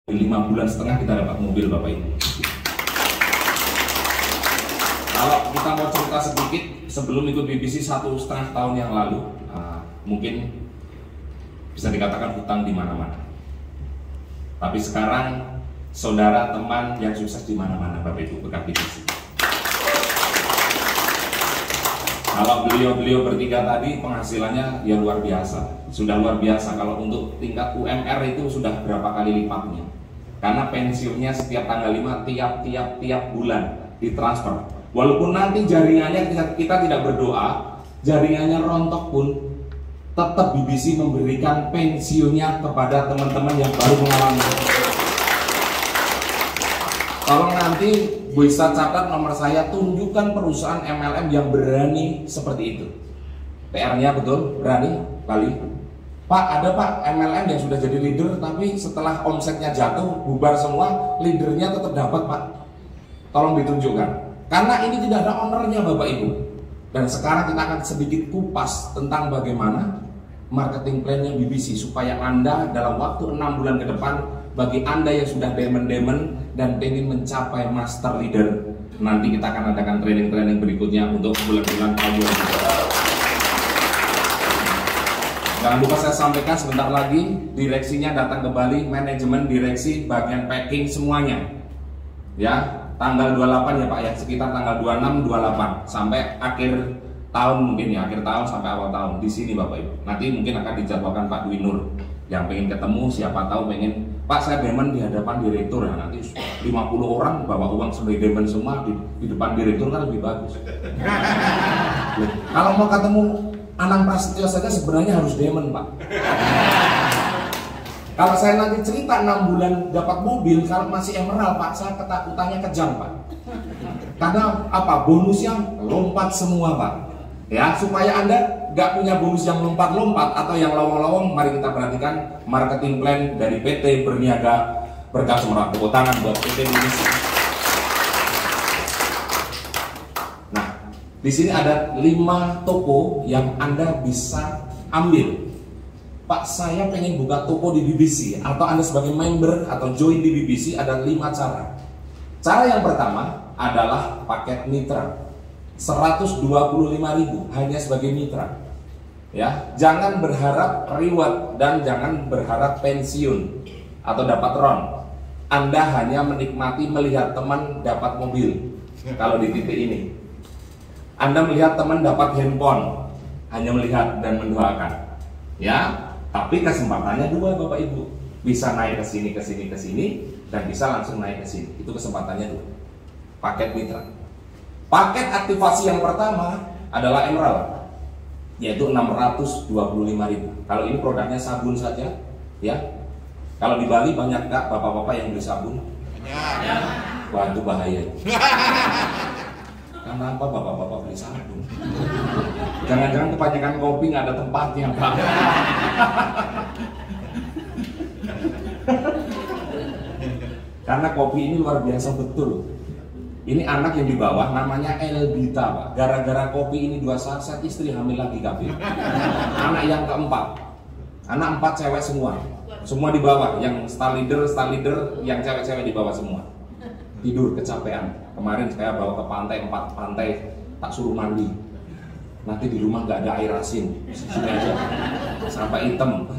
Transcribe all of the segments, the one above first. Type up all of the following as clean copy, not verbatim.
5,5 bulan kita dapat mobil, Bapak Ibu. Kalau kita mau cerita sedikit, sebelum ikut BBC 1,5 tahun yang lalu, mungkin bisa dikatakan hutang di mana-mana. Tapi sekarang saudara teman yang sukses di mana-mana, Bapak Ibu, berkat BBC. Kalau beliau bertiga tadi penghasilannya ya luar biasa, sudah luar biasa. Kalau untuk tingkat UMR itu sudah berapa kali lipatnya. Karena pensiunnya setiap tanggal 5 tiap bulan ditransfer. Walaupun nanti jaringannya kita tidak berdoa, jaringannya rontok pun, tetap BBC memberikan pensiunnya kepada teman-teman yang baru mengalami. Kalau nanti bisa catat nomor saya, tunjukkan perusahaan MLM yang berani seperti itu. PR-nya betul, berani kali. Pak, ada Pak MLM yang sudah jadi leader, tapi setelah omsetnya jatuh, bubar semua, leadernya tetap dapat Pak. Tolong ditunjukkan. Karena ini tidak ada ownernya Bapak Ibu. Dan sekarang kita akan sedikit kupas tentang bagaimana marketing plan-nya BBC, supaya Anda dalam waktu 6 bulan ke depan, bagi Anda yang sudah demon dan ingin mencapai master leader, nanti kita akan adakan training-training berikutnya untuk bulan-bulan tahun 2020. Jangan lupa saya sampaikan sebentar lagi, direksinya datang kembali, manajemen, direksi, bagian packing semuanya. Ya, tanggal 28 ya Pak ya, sekitar tanggal 26, 28 sampai akhir tahun mungkin ya, akhir tahun sampai awal tahun di sini Bapak Ibu. Nanti mungkin akan dijadwalkan Pak Dwi Nur yang pengen ketemu, siapa tahu pengen, Pak saya demen di hadapan direktur ya, nanti 50 orang bawa uang sebagai demen semua di depan direktur kan lebih bagus. Kalau mau ketemu Anang Prasetyo saja sebenarnya harus demen Pak. Kalau saya nanti cerita 6 bulan dapat mobil, kalau masih emerald Pak, saya ketakutannya kejam Pak. Karena apa? Bonusnya lompat semua Pak. Ya, supaya Anda nggak punya bonus yang lompat-lompat atau yang lowong-lowong, mari kita perhatikan marketing plan dari PT Berniaga Berkah Semerak. Tepuk tangan buat PT Indonesia. Nah, di sini ada 5 toko yang Anda bisa ambil. Pak, saya pengen buka toko di BBC, atau Anda sebagai member atau join di BBC, ada 5 cara. Cara yang pertama adalah paket mitra. 125.000 hanya sebagai mitra. Ya, jangan berharap reward dan jangan berharap pensiun atau dapat ron. Anda hanya menikmati melihat teman dapat mobil. Kalau di titik ini, Anda melihat teman dapat handphone, hanya melihat dan mendoakan. Ya, tapi kesempatannya 2 Bapak Ibu. Bisa naik ke sini dan bisa langsung naik ke sini. Itu kesempatannya 2. Paket mitra. Paket aktivasi yang pertama adalah Emerald, yaitu 625.000. Kalau ini produknya sabun saja, ya. Kalau di Bali banyak Kak bapak-bapak yang beli sabun. Wah, itu bahaya. Kenapa bapak-bapak beli sabun? Jangan-jangan kebanyakan kopi nggak ada tempatnya Pak. Karena kopi ini luar biasa betul. Ini anak yang di bawah namanya Elbita Pak. Gara-gara kopi ini 2 saset, istri hamil lagi kabin. Anak yang keempat, anak 4 cewek semua. Semua di bawah, yang star leader, yang cewek-cewek di bawah semua. Tidur kecapean. Kemarin saya bawa ke pantai, 4 pantai, tak suruh mandi. Nanti di rumah nggak ada air asin, sini aja sampai hitam,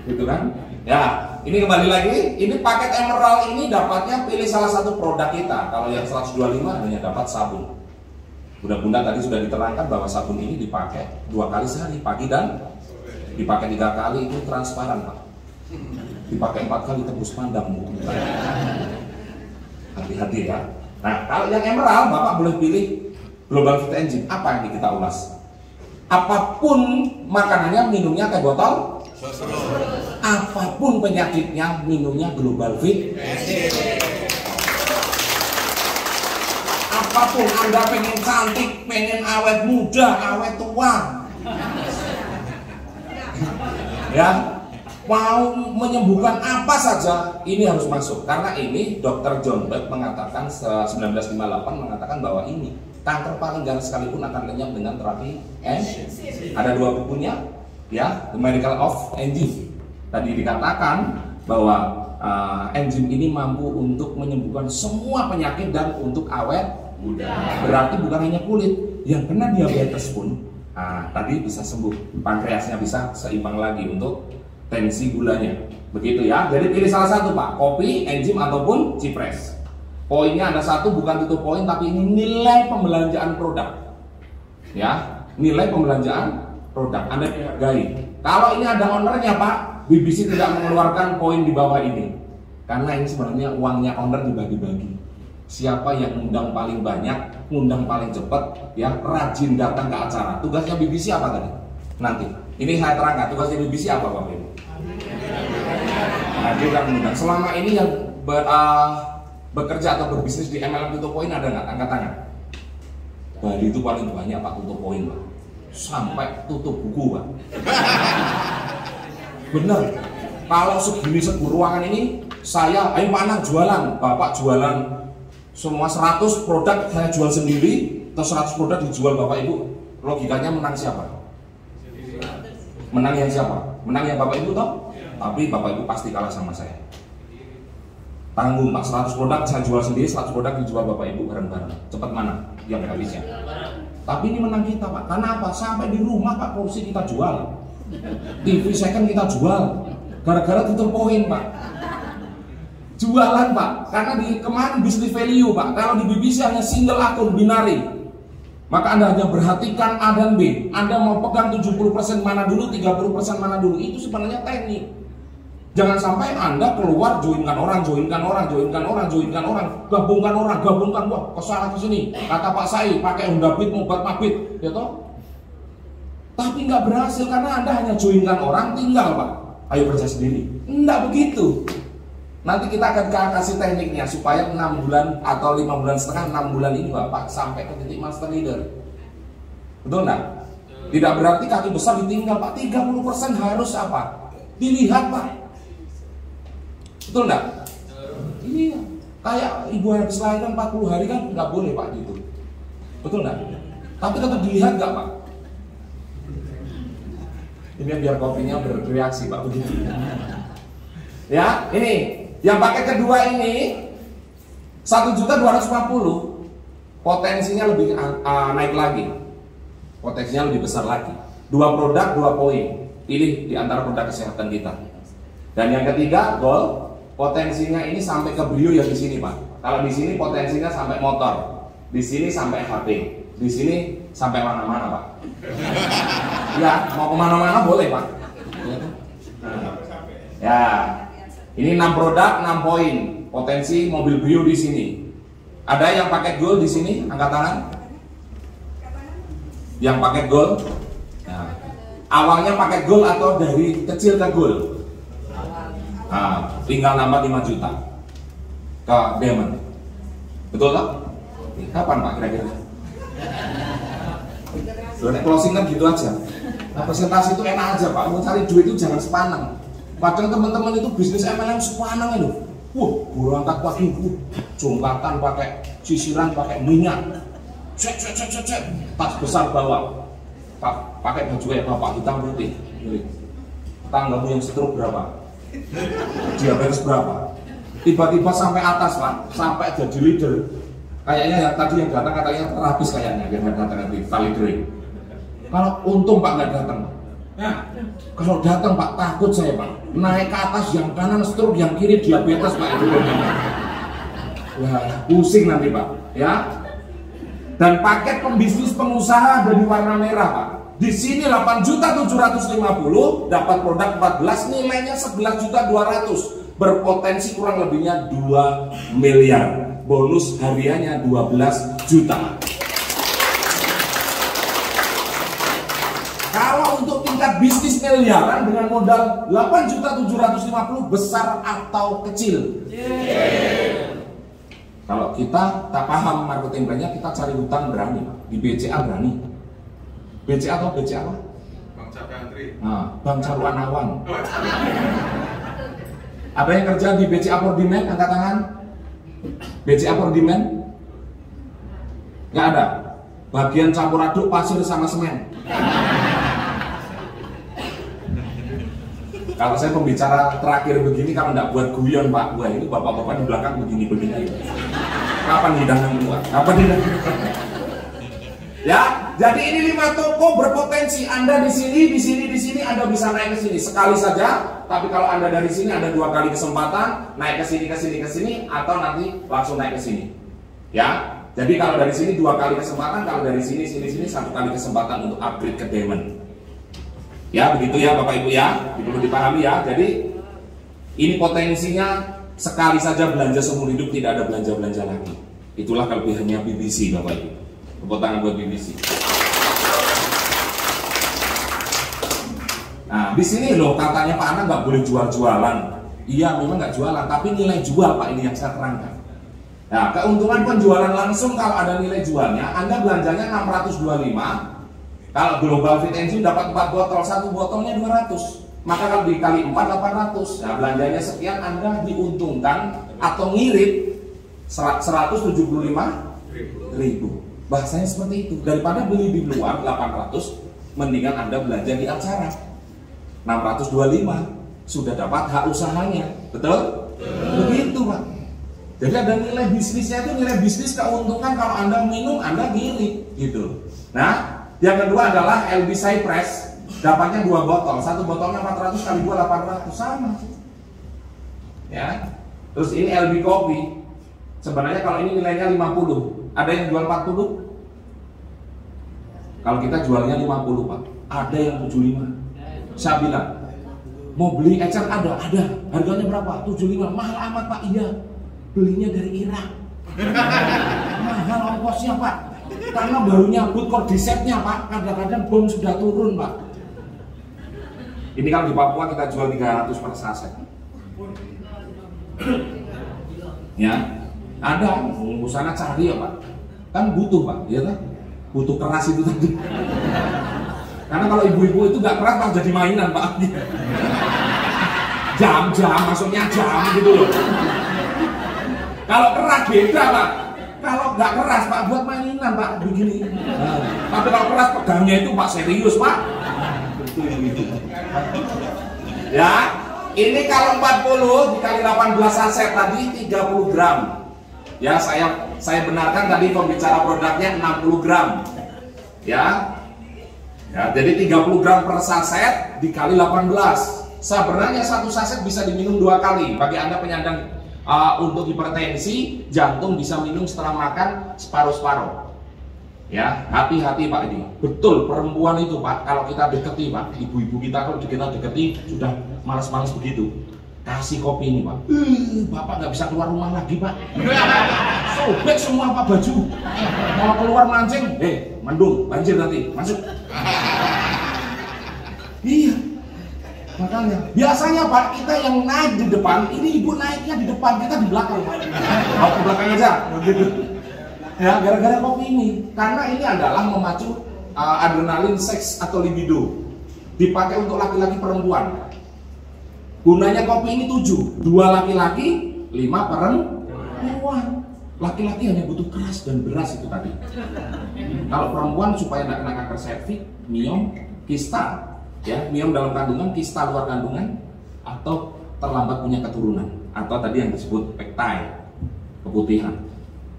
gitu kan? Ya, ini kembali lagi, ini paket Emerald ini dapatnya pilih salah satu produk kita. Kalau yang 125 hanya dapat sabun. Bunda-bunda tadi sudah diterangkan bahwa sabun ini dipakai 2 kali sehari, pagi dan dipakai 3 kali itu transparan Pak. Dipakai 4 kali tembus pandang. Hati-hati ya. Nah, kalau yang Emerald Bapak boleh pilih Global Fit Engine. Apa yang kita ulas? Apapun makanannya, minumnya teh botol. Apapun penyakitnya, minumnya Global Fit. Apapun Anda pengen cantik, pengen awet muda, awet tua, ya, mau menyembuhkan apa saja, ini harus masuk. Karena ini Dr. John Beck mengatakan 1958 mengatakan bahwa ini kanker paling ganas sekalipun akan lenyap dengan terapi ada 2 bukunya, ya, The Miracle of Angie. Tadi dikatakan bahwa enzim ini mampu untuk menyembuhkan semua penyakit dan untuk awet muda. Berarti bukan hanya kulit, yang kena diabetes pun tadi bisa sembuh, pankreasnya bisa seimbang lagi untuk tensi gulanya. Begitu ya. Jadi pilih salah satu Pak, kopi, enzim ataupun cipres. Poinnya ada satu, bukan tutup poin, tapi ini nilai pembelanjaan produk. Ya, nilai pembelanjaan produk Anda dihargai. Kalau ini ada ownernya Pak, BBC tidak mengeluarkan poin di bawah ini, karena ini sebenarnya uangnya owner dibagi-bagi. Siapa yang ngundang paling banyak, ngundang paling cepat, ya rajin datang ke acara. Tugasnya BBC apa tadi? Nanti ini saya terangkan, tugasnya BBC apa Bapak Ibu? Hadir dan mengundang. Selama ini yang bekerja atau berbisnis di MLM tutup poin ada nggak? Angkat tangan. Bali itu paling banyak Pak tutup poin Pak, sampai tutup buku Pak. Bener. Kalau segini segur ruangan ini, saya, ayo Pak Anang jualan, Bapak jualan semua 100 produk saya jual sendiri, atau 100 produk dijual Bapak Ibu, logikanya menang siapa? Menang yang siapa? Menang yang Bapak Ibu toh? Tapi Bapak Ibu pasti kalah sama saya. Tanggung Pak, 100 produk saya jual sendiri, 100 produk dijual Bapak Ibu bareng-bareng. Cepat mana yang habisnya? Tapi ini menang kita Pak, karena apa? Sampai di rumah Pak, kursi kita jual, TV second kita jual, gara-gara tutup poin Pak. Jualan Pak, karena di kemarin business value Pak, kalau di BBC hanya single akun binary, maka Anda hanya perhatikan A dan B. Anda mau pegang 70% mana dulu, 30% mana dulu, itu sebenarnya teknik. Jangan sampai Anda keluar joinkan orang, gabungkan, wah kesana kesini. Kata Pak Sai, pakai Honda Beat, mau buat mabit, ya toh? Tapi nggak berhasil karena Anda hanya joinkan orang, tinggal Pak, ayo kerja sendiri. Enggak begitu. Nanti kita akan kasih tekniknya supaya 6 bulan atau 5 bulan setengah, 6 bulan ini Bapak sampai ke titik master leader. Betul nggak? Tidak berarti kaki besar ditinggal Pak, 30% harus apa? Dilihat Pak. Betul nggak? Iya. Kayak ibu habis lahiran 40 hari kan nggak boleh Pak gitu. Betul nggak? Tapi tetap dilihat nggak Pak? Ini biar kopinya bereaksi Pak begitu. Ya, ini yang pakai kedua ini 1.250.000, potensinya lebih naik lagi, potensinya lebih besar lagi. 2 produk 2 poin, pilih di antara produk kesehatan kita. Dan yang ketiga gold, potensinya ini sampai ke Brio yang di sini Pak. Kalau di sini potensinya sampai motor, di sini sampai HP, di sini sampai mana-mana Pak. Ya mau kemana-mana boleh Pak. Ya. Ini 6 produk, 6 poin. Potensi mobil Brio di sini. Ada yang pakai gold di sini? Angkat tangan. Yang pakai gold? Nah, awalnya pakai gold atau dari kecil ke gold? Nah, tinggal nambah 5 juta ke diamond. Betul tak? Kapan Pak kira-kira? Closing kan gitu aja. Nah, presentasi itu enak aja Pak. Mau cari duit itu jangan sepanang. Padahal teman-teman itu bisnis MLM sepanang itu. Berangkat pagi, jongkatan pakai sisiran, pakai minyak, cek, tas besar bawa, pakai baju kayak bapak hitam putih. Tanggamu yang stroke berapa? Diabetes berapa? Tiba-tiba sampai atas Pak, sampai jadi leader. Kayaknya yang tadi yang datang katanya terhabis kayaknya, yang datang nanti validate. Kalau untung Pak nggak datang. Nah, kalau datang Pak takut saya Pak, naik ke atas yang kanan stroke, yang kiri diabetes Pak itu. Wah, pusing nanti Pak, ya. Dan paket pembisnis pengusaha ada di warna merah Pak. Di sini 8.750.000 dapat produk 14, nilainya 11.200.000, berpotensi kurang lebihnya 2 miliar. Bonus hariannya 12 juta. Kalau untuk tingkat bisnis miliaran dengan modal 8.750.000, besar atau kecil? Kalau kita tak paham marketing brandnya, kita cari hutang berani Pak. Di BCA berani. BCA atau BCA apa? Bank Cakantri. Nah, Bank Caruan Awan. Ada yang kerja di BCA for Demand? Angkat tangan. BCA for Demand? Nggak ada. Bagian campur aduk pasir sama semen. Kalau saya pembicara terakhir begini, kalau nggak buat guyon Pak, wah ini bapak-bapak di belakang begini-begini. Kapan hidangan keluar? Kapan hidangan? Ya, jadi ini 5 toko berpotensi. Anda di sini, Anda bisa naik ke sini sekali saja. Tapi kalau Anda dari sini ada 2 kali kesempatan naik ke sini, atau nanti langsung naik ke sini. Ya, jadi kalau dari sini 2 kali kesempatan, kalau dari sini 1 kali kesempatan untuk upgrade ke diamond. Ya, begitu ya Bapak Ibu ya, perlu dipahami ya. Jadi ini potensinya sekali saja belanja seumur hidup, tidak ada belanja-belanja lagi. Itulah kelebihannya BBC Bapak Ibu. Tepuk tangan buat BBC. Nah, di sini loh katanya Pak Anang nggak boleh jual-jualan. Iya, memang nggak jualan, tapi nilai jual Pak ini yang saya terangkan. Nah, keuntungan penjualan langsung kalau ada nilai jualnya, Anda belanjanya 625. Kalau Global Fit Engine dapat 4 botol, 1 botolnya 200. Maka kalau dikali 4 800. Nah, belanjanya sekian, Anda diuntungkan atau ngirit 175.000. Bahasanya seperti itu. Daripada beli di luar 800, mendingan Anda belanja di acara 625, sudah dapat hak usahanya. Betul? Begitu Pak. Jadi ada nilai bisnisnya, itu nilai bisnis keuntungan. Kalau Anda minum, Anda ngirit gitu. Nah, yang kedua adalah LB Cypress, dapatnya 2 botol, 1 botolnya 400 kali 2 800, sama. Ya. Terus ini LB Kopi. Sebenarnya kalau ini nilainya 50. Ada yang jual 40? Kalau kita jualnya 50 Pak. Ada yang 75. Saya bilang, mau beli ecer ada. Harganya berapa? 75. Mahal amat Pak. Iya. Belinya dari Irak. Mahal ongkosnya Pak. Karena baru nyabut kordisetnya Pak. Kadang-kadang bom sudah turun Pak. Ini kalau di Papua kita jual 300 per saset. Ya. Ada, di sana cari ya Pak. Kan butuh Pak, ya kan? Butuh keras itu tadi. Karena kalau ibu-ibu itu nggak keras Pak, jadi mainan Pak. Jam, maksudnya jam gitu loh. Kalau keras beda Pak. Kalau nggak keras Pak, buat mainan Pak, begini. Tapi kalau keras pegangnya itu Pak serius Pak. Ya, ini kalau 40 dikali 18 saset tadi 30 gram. Ya, saya benarkan tadi pembicara produknya 60 gram. Ya. Ya, jadi 30 gram per saset dikali 18. Sebenarnya 1 saset bisa diminum 2 kali. Bagi Anda penyandang untuk hipertensi, jantung bisa minum setelah makan separuh-separuh. Ya, hati-hati Pak ini. Betul, perempuan itu Pak, kalau kita deketi Pak, ibu-ibu kita kalau kita deketi sudah malas-malas begitu. Kasih kopi ini Pak. Bapak nggak bisa keluar rumah lagi Pak. Sobek semua Pak baju. Mau keluar mancing, mendung, banjir nanti, masuk. Iya. Makanya biasanya Pak, kita yang naik di depan, ini ibu naiknya di depan, kita di belakang Pak. Mau ke belakang aja, gitu. Ya, gara-gara kopi ini. Karena ini adalah memacu adrenalin seks atau libido. Dipakai untuk laki-laki perempuan. Gunanya kopi ini 7, 2 laki-laki, 5 perempuan. Laki-laki hanya butuh keras dan beras itu tadi. Kalau perempuan supaya tidak kena kanker serviks, miom, kista, ya, miom dalam kandungan, kista luar kandungan, atau terlambat punya keturunan, atau tadi yang disebut pektai, keputihan.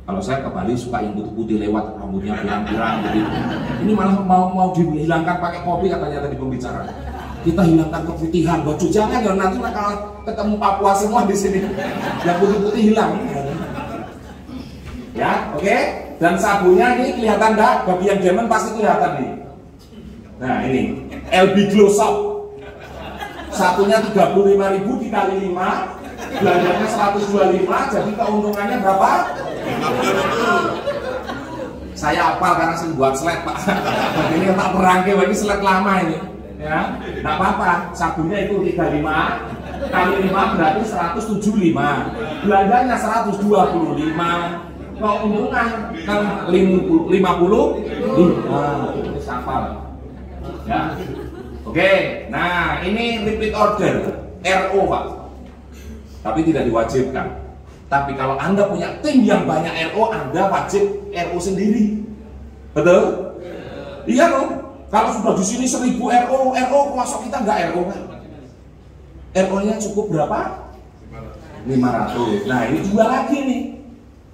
Kalau saya ke Bali suka yang putih-putih lewat, rambutnya pirang-pirang begitu. Ini malah mau dihilangkan pakai kopi katanya tadi pembicara. Kita hilangkan keputihan, baju jangan ya, nanti kalau ketemu Papua semua di sini yang putih-putih hilang. Ya, oke. Dan sabunnya ini kelihatan enggak? Bagi yang diamond pasti kelihatan nih. Nah ini LB Glow Soap. Satunya 35.000 dikali 5, belanjanya 125, jadi keuntungannya berapa? Saya hafal karena saya buat slide Pak. Ini tak perangke, ini slide lama ini. Ya, nggak apa-apa. Sabunnya itu 35 kali 5 berarti 175. Belanjanya 125. Keuntungan kan 50. Ini hafal. Ya. Oke. Nah, ini repeat order RO Pak. Tapi tidak diwajibkan. Tapi kalau Anda punya tim yang banyak RO, Anda wajib RO sendiri. Betul? Iya loh. Kalau sudah di sini 1000 RO, masuk kita nggak RO kan? RO-nya cukup berapa? 500. Nah ini jual lagi nih.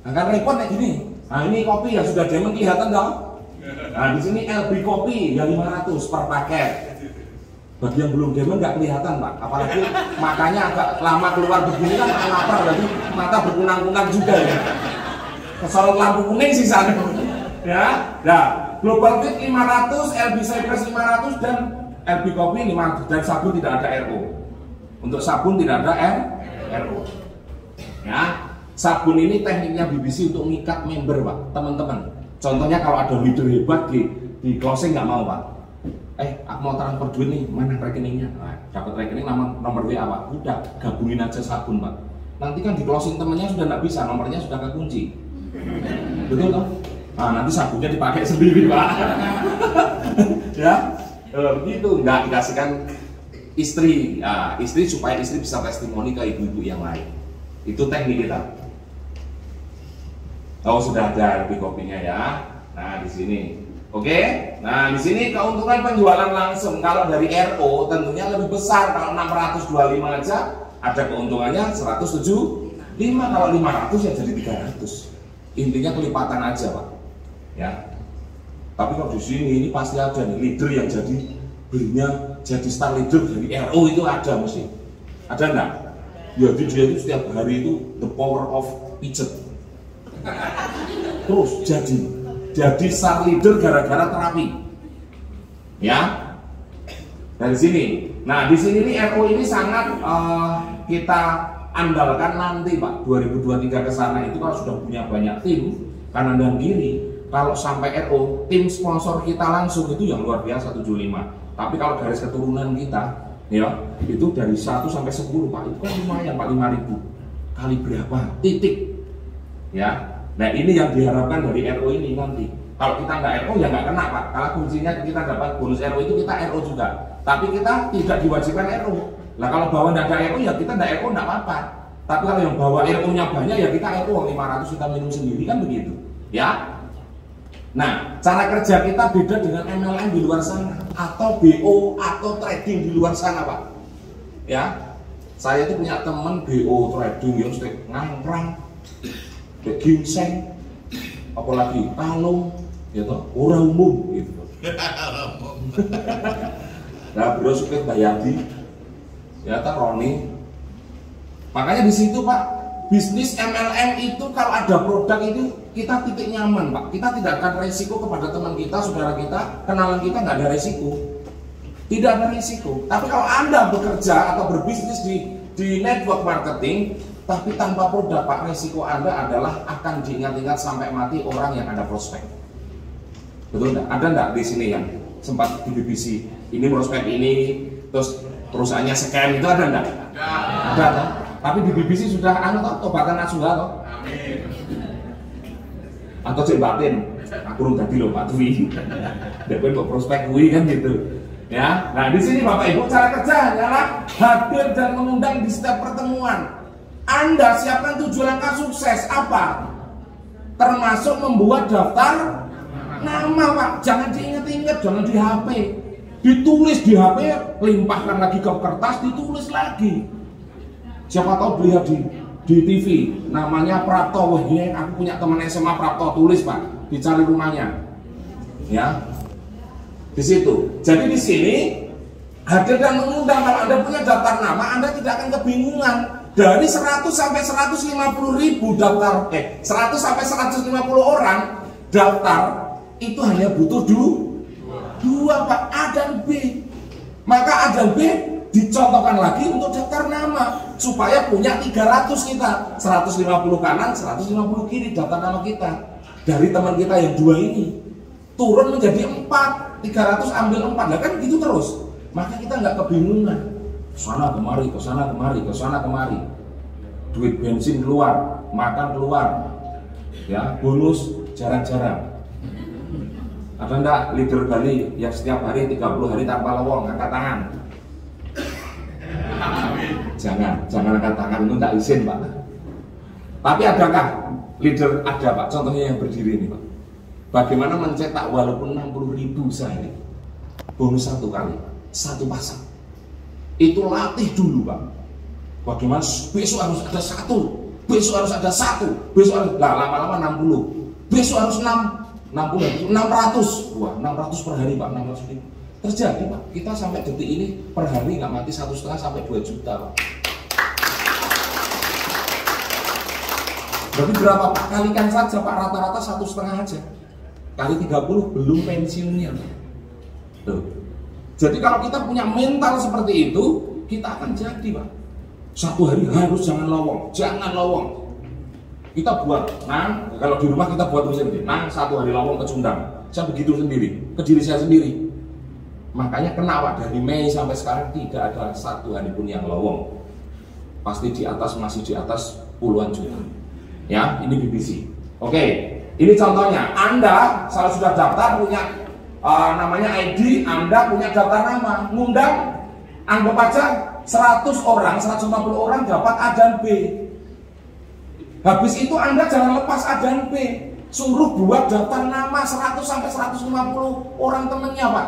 Nah, kan repot kayak gini. Nah ini kopi yang sudah diamond kelihatan dong. Nah di sini LB kopi yang 500 per paket. Bagi yang belum diamond nggak kelihatan pak. Apalagi makanya agak lama keluar begini kan lapar, berarti mata berkunang-kunang juga ya. Kesorot lampu kuning sih sana. Ya, nah Global Fit 500, LB Cypress 500 dan LB kopi 500 dan sabun tidak ada RO. Untuk sabun tidak ada RO. Ya, sabun ini tekniknya BBC untuk mengikat member pak, teman-teman. Contohnya kalau ada leader hebat di closing nggak mau pak. Aku mau transfer duit nih, mana rekeningnya? Nah, dapat rekening nomor WA pak, udah gabungin aja sabun pak. Nanti kan di closing temennya sudah nggak bisa, nomornya sudah kekunci. Betul toh? Nah, nanti sabunnya dipakai sendiri pak. Ya, begitu nggak dikasihkan istri, istri supaya istri bisa testimoni ke ibu-ibu yang lain. Itu teknik kita. Oh sudah ada lebih kopinya ya. Nah di sini, oke. Nah di sini keuntungan penjualan langsung kalau dari RO tentunya lebih besar. Kalau 625 aja ada keuntungannya 175. Kalau 500 ya jadi 300. Intinya kelipatan aja pak. Ya. Tapi kalau di sini ini pasti ada nih leader yang belinya jadi star leader dari RO itu ada mesti. Ada enggak? Jadi dia itu setiap hari itu the power of pijet. Terus jadi star leader gara-gara terapi. Ya. Dari sini. Nah, di sini nih RO ini sangat kita andalkan nanti Pak. 2023 ke sana itu kalau sudah punya banyak tim kanan dan kiri. Kalau sampai RO, tim sponsor kita langsung itu yang luar biasa 75. Tapi kalau garis keturunan kita, ya itu dari 1 sampai 10 Pak, itu kan lumayan Pak, 5.000 kali berapa titik, ya. Nah ini yang diharapkan dari RO ini nanti. Kalau kita nggak RO ya nggak kena Pak. Kalau kuncinya kita dapat bonus RO itu kita RO juga. Tapi kita tidak diwajibkan RO. Nah kalau bawa nggak ada RO ya kita nggak RO nggak apa-apa. Tapi kalau yang bawa RO-nya banyak ya kita RO 500 kita minum sendiri kan begitu, ya. Nah, cara kerja kita beda dengan MLM di luar sana atau BO atau trading di luar sana, Pak. Ya, saya itu punya teman BO trading yang sudah ngangkrang, ginseng, apalagi talung, gitu, orang umum, gitu. Nah, beliau suka Bayadi, ya, Roni. Makanya di situ, Pak. Bisnis MLM itu kalau ada produk itu kita titik nyaman Pak. Kita tidak akan resiko kepada teman kita, saudara kita, kenalan kita nggak ada resiko. Tidak ada resiko. Tapi kalau Anda bekerja atau berbisnis di network marketing, tapi tanpa produk Pak, resiko Anda adalah akan diingat-ingat sampai mati orang yang Anda prospek. Betul enggak? Ada enggak di sini yang sempat di BBC? Ini prospek ini, terus perusahaannya scam itu ada enggak? Ada toh? Tapi di BBC sudah tobatan nasuha toh. Amin. Atau cek batin, aku belum tadi loh Pak Dwi. Depan kok prospek kuwi kan gitu. Ya, nah di sini Bapak Ibu cara kerja adalah hadir dan mengundang di setiap pertemuan. Anda siapkan 7 langkah sukses apa? Termasuk membuat daftar nama Pak. Jangan diingat-ingat, jangan di HP. Ditulis di HP, limpahkan lagi ke kertas, ditulis lagi. Siapa tahu beliau di TV namanya Prapto. Wah ini aku punya teman SMA Prapto, tulis Pak, dicari rumahnya, ya di situ. Jadi di sini hadir dan mengundang. Kalau Anda punya daftar nama, Anda tidak akan kebingungan. Dari 100 sampai 150 ribu daftar, 100 sampai 150 orang daftar itu hanya butuh dua Pak, A dan B. Maka A dan B dicontohkan lagi untuk daftar nama supaya punya 300 kita, 150 kanan, 150 kiri daftar nama kita. Dari teman kita yang 2 ini turun menjadi 4, 300 ambil 4, nah kan gitu terus. Maka kita nggak kebingungan, sana kemari, ke sana kemari, ke sana kemari. Duit bensin keluar, makan keluar, ya bonus jarang-jarang. Ada enggak leader Bali yang setiap hari 30 hari tanpa lowong, angkat tangan? Jangan angkat tangan, itu tidak izin Pak. Tapi adakah leader? Ada Pak, contohnya yang berdiri ini Pak. Bagaimana mencetak walaupun 60 ribu sehari, bonus 1 kali, 1 pasang. Itu latih dulu Pak. Bagaimana besok harus ada 1, besok harus ada 1, besok harus, lah lama-lama 60, besok harus 60, 600, wah 600 per hari Pak, 600 ribu. Terjadi Pak, kita sampai detik ini per hari nggak mati 1,5 sampai 2 juta Pak. Berarti berapa Pak? Kalikan saja Pak, rata-rata 1,5 aja. Kali 30 belum pensiunnya Pak. Tuh. Jadi kalau kita punya mental seperti itu, kita akan jadi Pak. 1 hari harus jangan lowong. Kita buat, kalau di rumah kita buat sendiri. 1 hari lowong ke Cundang. Saya begitu sendiri, ke diri saya sendiri. Makanya kena Pak, dari Mei sampai sekarang tidak ada 1 hari pun yang lowong. Pasti masih di atas puluhan juta. Ya, ini BBC. Oke, ini contohnya. Anda kalau sudah daftar punya namanya ID, Anda punya daftar nama, ngundang, anggap aja 100 orang, 150 orang dapat A dan B. Habis itu Anda jangan lepas A dan B, suruh buat daftar nama 100 sampai 150 orang temennya Pak.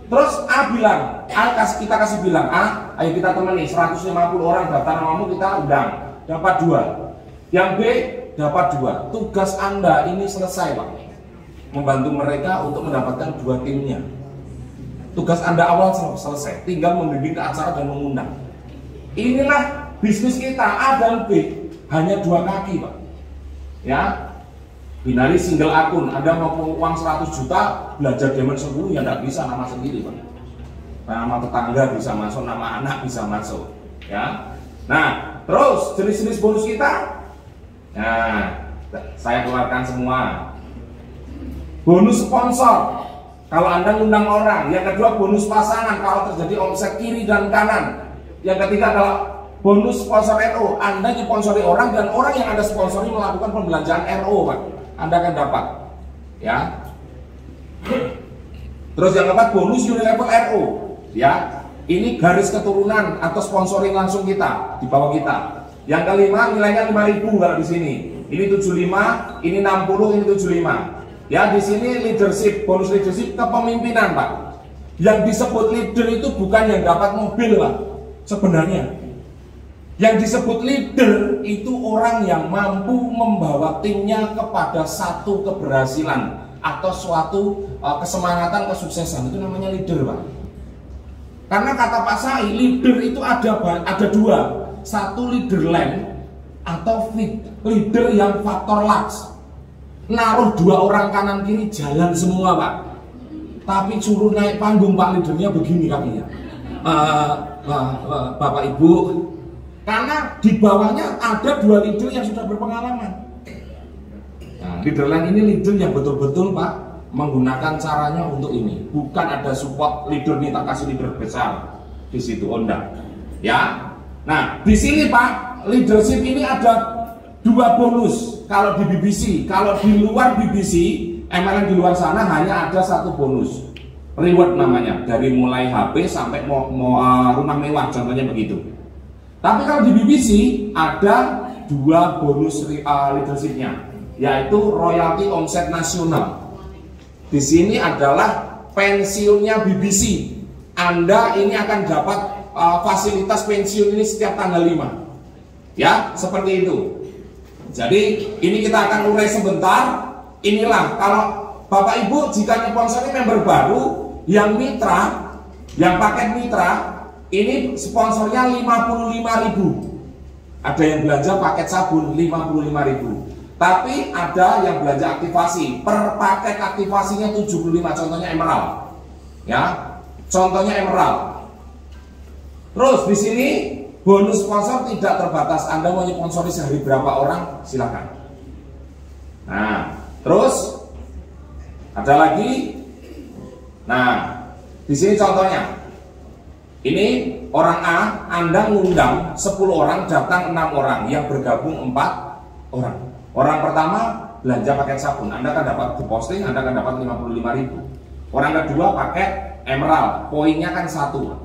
Terus A bilang, kita kasih bilang, ayo kita temani 150 orang daftar namamu, kita undang, dapat 2. Yang B dapat 2. Tugas Anda ini selesai Pak, membantu mereka untuk mendapatkan 2 timnya. Tugas Anda awal selesai, tinggal membimbing ke acara dan mengundang. Inilah bisnis kita, A dan B, hanya 2 kaki Pak. Ya, binari single akun. Anda mau uang 100 juta, belajar Diamond 10 ya tidak bisa, nama sendiri Pak. Nama tetangga bisa masuk, nama anak bisa masuk. Ya, nah terus jenis-jenis bonus kita. Nah, saya keluarkan semua. Bonus sponsor, kalau Anda ngundang orang. Yang kedua bonus pasangan, kalau terjadi omset kiri dan kanan. Yang ketiga kalau bonus sponsor RO, Anda disponsori orang dan orang yang Anda sponsori melakukan pembelanjaan RO Pak, Anda akan dapat. Ya. Terus yang keempat bonus Unilevel RO. Ya, ini garis keturunan atau sponsoring langsung kita di bawah kita. Yang kelima nilainya 5.000 kalau di sini. Ini 75, ini 60, ini 75. Ya, di sini leadership, bonus leadership kepemimpinan Pak. Yang disebut leader itu bukan yang dapat mobil Pak. Sebenarnya yang disebut leader itu orang yang mampu membawa timnya kepada satu keberhasilan atau suatu kesemangatan, kesuksesan. Itu namanya leader Pak. Karena kata Pak Sai, leader itu ada 2. Satu leader land atau leader yang faktor lux, naruh 2 orang kanan kiri jalan semua Pak, tapi suruh naik panggung Pak, leadernya begini kakinya, Bapak Ibu, karena di bawahnya ada 2 leader yang sudah berpengalaman. Nah, leader land ini leader yang betul-betul Pak menggunakan caranya untuk ini, bukan ada support leader nih tak kasih leader besar di situ, enggak ya. Nah, di sini Pak, leadership ini ada 2 bonus kalau di BBC. Kalau di luar BBC, MLM di luar sana hanya ada 1 bonus. Reward namanya, dari mulai HP sampai rumah mewah, contohnya begitu. Tapi kalau di BBC ada 2 bonus leadershipnya, yaitu royalti omset nasional. Di sini adalah pensiunnya BBC. Anda ini akan dapat fasilitas pensiun ini setiap tanggal 5. Ya, seperti itu. Jadi ini kita akan urai sebentar. Inilah kalau Bapak Ibu jika nyponsori member baru yang mitra, yang paket mitra, ini sponsornya 55.000. Ada yang belanja paket sabun 55.000. Tapi ada yang belanja aktivasi, per paket aktivasinya 75, contohnya emerald. Ya, contohnya emerald. Terus di sini bonus sponsor tidak terbatas. Anda mau sponsori sehari berapa orang silakan. Nah, terus ada lagi. Nah, di sini contohnya. Ini orang A, Anda ngundang 10 orang, datang 6 orang, yang bergabung 4 orang. Orang pertama belanja paket sabun, Anda akan dapat di posting, Anda akan dapat 55.000. Orang kedua paket emerald, poinnya kan 1.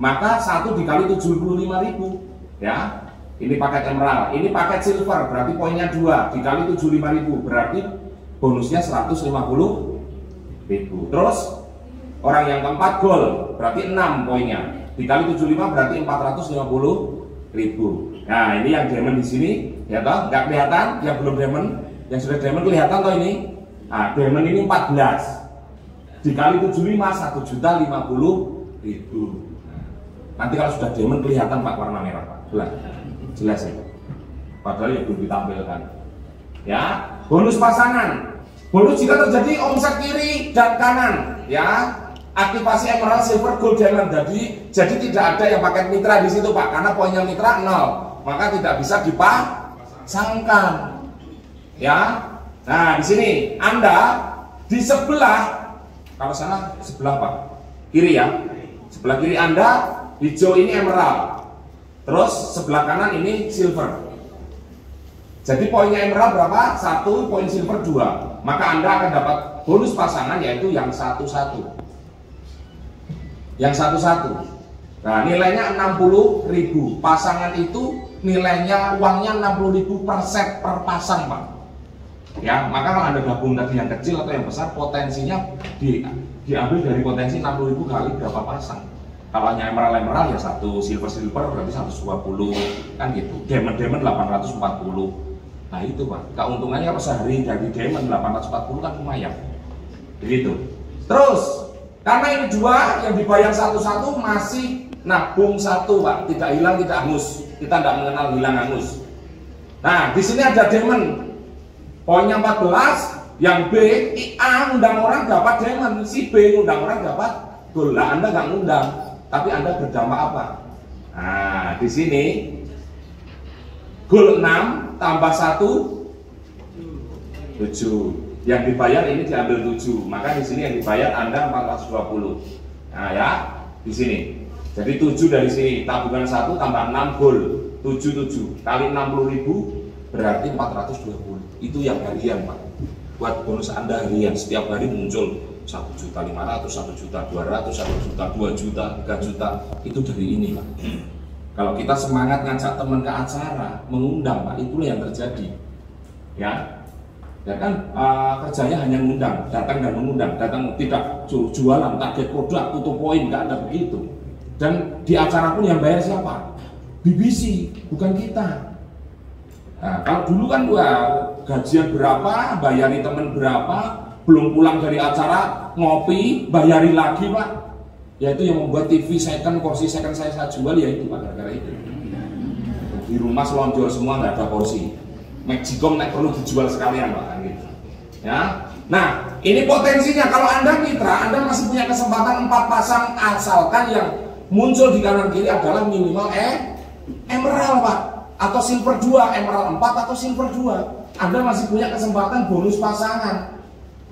Maka 1 dikali 75.000, ya. Ini paket emerald, ini paket silver, berarti poinnya 2 dikali 75.000, berarti bonusnya 150.000. Terus orang yang keempat gold, berarti 6 poinnya. dikali 75 berarti 450.000. Nah ini yang diamond di sini, ya toh, nggak kelihatan, yang belum diamond, yang sudah diamond kelihatan toh ini. Nah diamond ini 14 dikali 75 1.050.000. Nanti kalau sudah diamond kelihatan Pak warna merah Pak, jelas ya. Padahal ya belum ditampilkan. Ya, bonus pasangan. Bonus jika terjadi omset kiri dan kanan, ya. Aktivasi emerald, silver, gold, diamond. Jadi tidak ada yang pakai mitra di situ Pak, karena poinnya mitra 0, maka tidak bisa dipasangkan. Ya. Nah di sini Anda di sebelah, kalau sana sebelah Pak, kiri ya. Sebelah kiri Anda hijau ini emerald, terus sebelah kanan ini silver. Jadi poinnya emerald berapa? 1, poin silver 2. Maka Anda akan dapat bonus pasangan yaitu yang 1-1. Yang 1-1. Nah, nilainya 60.000. Pasangan itu nilainya uangnya 60.000 per set per pasang, Pak. Ya, maka kalau Anda gabung tadi yang kecil atau yang besar, potensinya diambil dari potensi 60.000 kali berapa pasang. Kalau hanya emerald ya 1, silver berarti 120 kan gitu. Diamond 840. Nah itu Pak, keuntungannya apa sehari dari diamond 840 kan lumayan. Begitu. Terus karena ini 2 yang dibayar 1-1 masih nabung 1 Pak, tidak hilang tidak hangus. Kita tidak mengenal hilang hangus. Nah di sini ada diamond, poinnya 14. Yang B, A ngundang orang dapat diamond, si B ngundang orang dapat gold. Nah Anda nggak ngundang, tapi Anda berdampak apa? Nah di sini gold 6 tambah 1 7. Yang dibayar ini diambil 7, maka di sini yang dibayar Anda 420. Nah ya, di sini. Jadi 7 dari sini, tabungan 1 tambah 6 gold, 77 kali 60.000 berarti 420. Itu yang harian Pak. Buat bonus Anda harian, setiap hari muncul 1.500.000, 1.200.000, 1 juta, 2 juta, 3 juta. Itu dari ini Pak. Kalau kita semangat ngajak teman ke acara, mengundang Pak, itulah yang terjadi. Ya. Ya kan kerjanya hanya mengundang, datang dan mengundang, datang tidak jualan, target produk, tutup poin, nggak ada begitu. Dan di acara pun yang bayar siapa? BBC, bukan kita. Nah, kalau dulu kan gajian berapa, bayari teman berapa, belum pulang dari acara ngopi, bayari lagi Pak. Yaitu yang membuat TV second, kursi second saya jual ya itu Pak, gara-gara itu. Di rumah selonjor semua nggak ada kursi. Magicom naik perlu dijual sekalian Pak gitu. Ya. Nah, ini potensinya kalau Anda mitra, Anda masih punya kesempatan 4 pasang asalkan yang muncul di kanan kiri adalah minimal emerald Pak, atau silver 2, emerald 4 atau silver 2. Anda masih punya kesempatan bonus pasangan.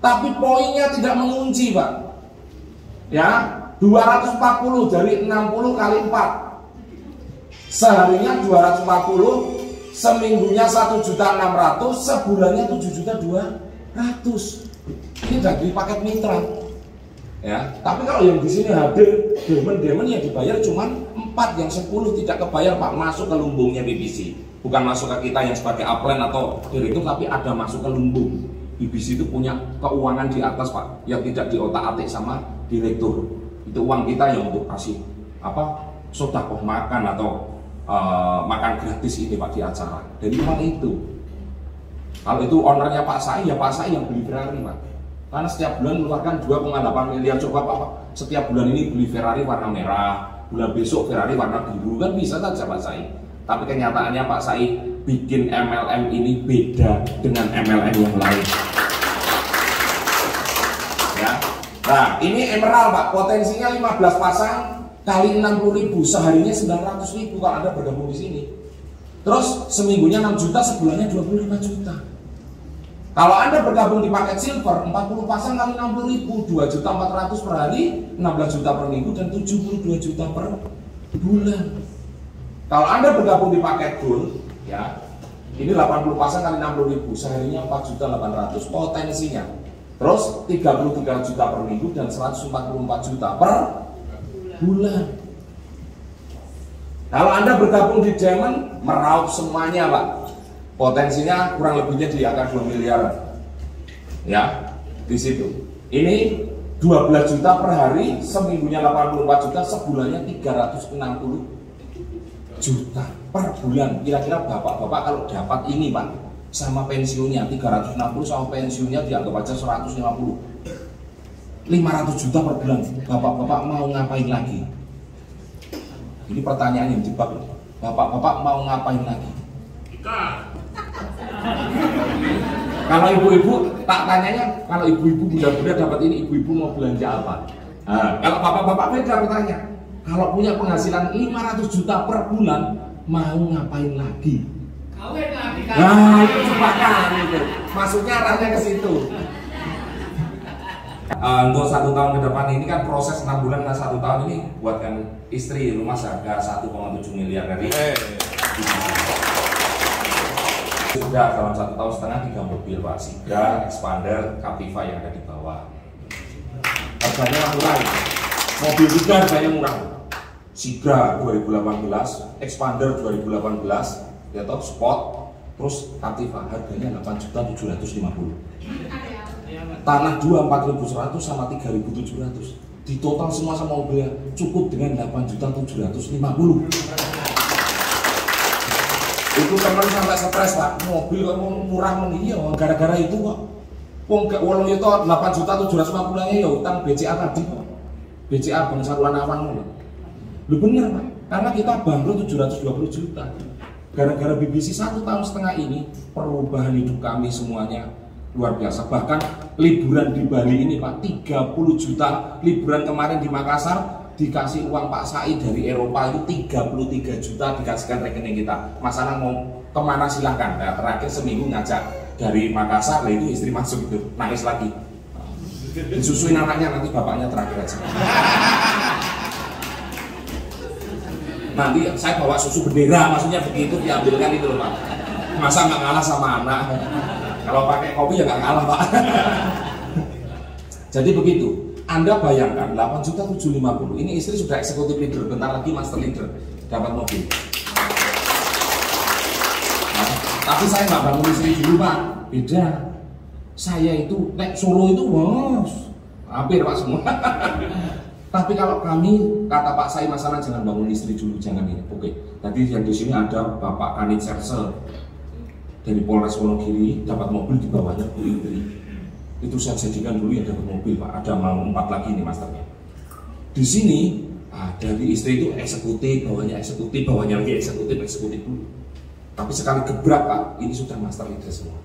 Tapi poinnya tidak mengunci Pak. Ya, 240 dari 60 kali 4. Seharinya 240, seminggunya 1.600.000, sebulannya 7.200.000. Ini dari paket mitra. Ya, tapi kalau yang di sini hadir diamond yang dibayar cuma 4, yang 10 tidak kebayar Pak, masuk ke lumbungnya BBC. Bukan masuk ke kita yang sebagai upline atau direktur, tapi ada masuk ke lumbung. BBC itu punya keuangan di atas Pak, yang tidak diotak-atik sama direktur. Itu uang kita yang untuk kasih sedekah makan atau makan gratis ini Pak di acara. Dari uang itu. Kalau itu ownernya Pak Sai, ya Pak Sai yang beli Ferrari Pak. Karena setiap bulan mengeluarkan 2,8 miliar. Coba Pak, setiap bulan ini beli Ferrari warna merah, bulan besok Ferrari warna biru, kan bisa saja Pak Sai. Tapi kenyataannya Pak Sai bikin MLM ini beda dengan MLM yang lain. Ya. Nah, ini emerald Pak, potensinya 15 pasang kali 60.000, seharinya 900.000 kalau Anda bergabung di sini. Terus seminggunya 6 juta, sebulannya 25 juta. Kalau Anda bergabung di paket silver, 40 pasang kali 60.000, 2.400.000 per hari, 16 juta per minggu, dan 72 juta per bulan. Kalau Anda bergabung di paket gold, ya, ini 80 pasang kali 60.000, seharinya 4.800.000 potensinya. Terus 33 juta per minggu dan 144 juta per bulan. Kalau Anda bergabung di diamond, meraup semuanya Pak. Potensinya kurang lebihnya di angka 2 miliar. Ya, di situ. Ini 12 juta per hari, seminggunya 84 juta, sebulannya 360 juta per bulan. Kira-kira bapak-bapak kalau dapat ini Pak, sama pensiunnya 360 sama pensiunnya dianggap aja 150, 500 juta per bulan, bapak-bapak mau ngapain lagi? Ini pertanyaan yang jebak. Bapak-bapak mau ngapain lagi? Kalau ibu-ibu, tak tanyanya, kalau ibu-ibu muda-muda dapat ini, ibu-ibu mau belanja apa? Nah, kalau bapak-bapak beda bertanya, kalau punya penghasilan 500 juta per bulan, mau ngapain lagi? Kawin lagi kan? Nah, itu jebakan itu. Masuknya arahnya ke situ. Untuk 1 tahun ke depan ini kan proses 6 bulan dan 1 tahun ini buatkan istri rumah seharga 1,7 miliar dari sudah dalam 1,5 tahun 3 mobil Pak, Sigra, Expander, Captiva yang ada di bawah. Harganya murah ya. Mobil 3 harganya murah. Sigra 2018, Expander 2018, ya toh Sport, terus Captiva harganya 8.750. Tanah 2 4.100 sama 3.700. Di total semua sama mobilnya cukup dengan 8.750. Itu teman sampai stres Pak, mobil kok murah iya, gara-gara itu kok. Wong gak wolong itu 8.750 ya utang BCA tadi Pak. BCA Bank Saluran Awan. Lu bener Pak, karena kita bangkrut 720 juta. Gara-gara BBC 1,5 tahun ini, perubahan hidup kami semuanya luar biasa. Bahkan liburan di Bali ini Pak, 30 juta. Liburan kemarin di Makassar dikasih uang Pak Said dari Eropa itu 33 juta dikasihkan rekening kita. Masalah mau kemana silahkan. Nah, terakhir seminggu ngajak dari Makassar, lah itu istri masuk itu nangis lagi. Disusuin anaknya, nanti bapaknya terakhir aja. Nanti saya bawa susu bendera, maksudnya begitu diambilkan itu loh Pak. Masa nggak ngalah sama anak? Kalau pakai kopi ya nggak ngalah Pak. Jadi begitu. Anda bayangkan 8.750, ini istri sudah eksekutif leader, bentar lagi master leader, dapat mobil. Nah, tapi saya nggak bangun istri dulu Pak, beda. Saya itu naik Solo itu bos, hampir Pak semua. Tapi kalau kami, kata Pak saya masalah jangan bangun istri dulu, jangan ini. Oke, tadi yang di sini ada Bapak Kanit Serse dari Polres Wonogiri, dapat mobil di bawahnya Bu Indri. Itu saya jadikan dulu yang dapat mobil Pak, ada mau 4 lagi nih masternya. Di sini dari istri itu eksekutif, bawahnya lagi eksekutif dulu. Tapi sekali gebrak Pak, ini sudah master leader semua.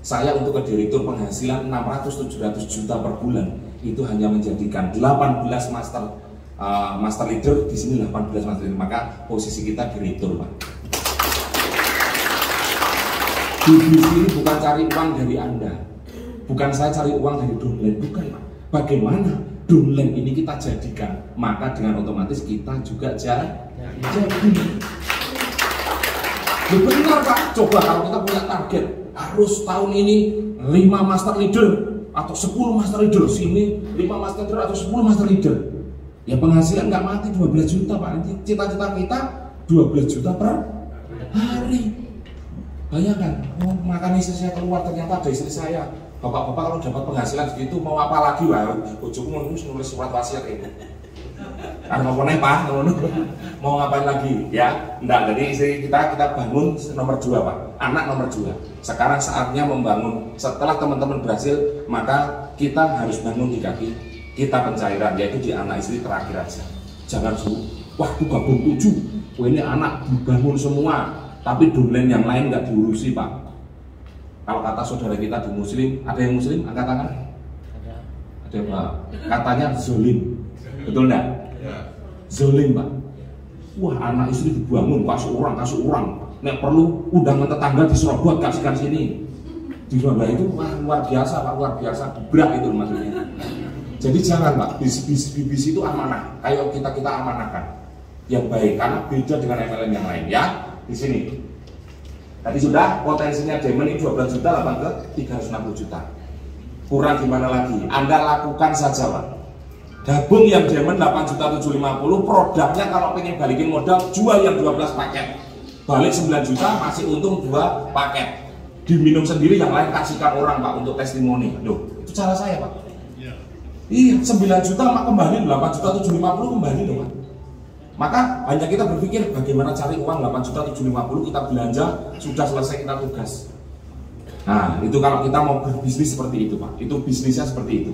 Saya untuk ke direktur penghasilan 600-700 juta per bulan itu hanya menjadikan 18 master leader, di sini 18 master leader, maka posisi kita direktur Pak. BBC ini bukan cari uang dari Anda. Bukan saya cari uang dari downline, bukan Pak. Bagaimana downline ini kita jadikan, maka dengan otomatis kita juga jadi. Benar Pak, coba kalau kita punya target harus tahun ini 5 master leader atau 10 master leader, sini 5 master leader atau 10 master leader. Ya penghasilan nggak mati 12 juta Pak. Nanti cita-cita kita 12 juta per hari. Bayangkan, oh, makan istri saya keluar ternyata ada istri saya. Bapak-bapak kalau dapat penghasilan segitu mau apa lagi wah? Ujungku nulis surat wasiat itu. Kan mau Pak, mau ngapain lagi? Ya, enggak. Jadi istri kita bangun nomor 2 Pak, anak nomor 2. Sekarang saatnya membangun. Setelah teman-teman berhasil, maka kita harus bangun di kaki kita pencairan, yaitu di anak istri terakhir aja. Jangan wah aku gabung 7, ini anak dibangun semua, tapi domain yang lain nggak diurusi Pak. Kalau kata saudara kita di Muslim, ada yang Muslim angkat tangan? Ada Pak. Katanya zolim, betul enggak? Zolim Pak. Wah anak istri dibangun kasih orang. Nek perlu undangan tetangga di Surabaya kasihkan sini. Di Surabaya itu luar biasa Pak, luar biasa gebrak itu maksudnya. Jadi jangan Pak, BBC itu amanah. Ayo kita amanahkan yang baik karena beda dengan MLM yang lain ya. Di sini. Tadi sudah potensinya Diamond ini 12 juta, 8 ke 360 juta. Kurang gimana lagi? Anda lakukan saja Pak. Gabung yang Diamond 8.750, produknya kalau pengen balikin modal jual yang 12 paket. Balik 9 juta masih untung 2 paket. Diminum sendiri, yang lain kasihkan orang Pak untuk testimoni. Loh, itu cara saya Pak. Iya, 9 juta mak kembali 8 juta 750 kembali dong Pak. Maka hanya kita berpikir bagaimana cari uang 8 juta 750 kita belanja, sudah selesai kita tugas. Nah, itu kalau kita mau berbisnis seperti itu Pak. Itu bisnisnya seperti itu.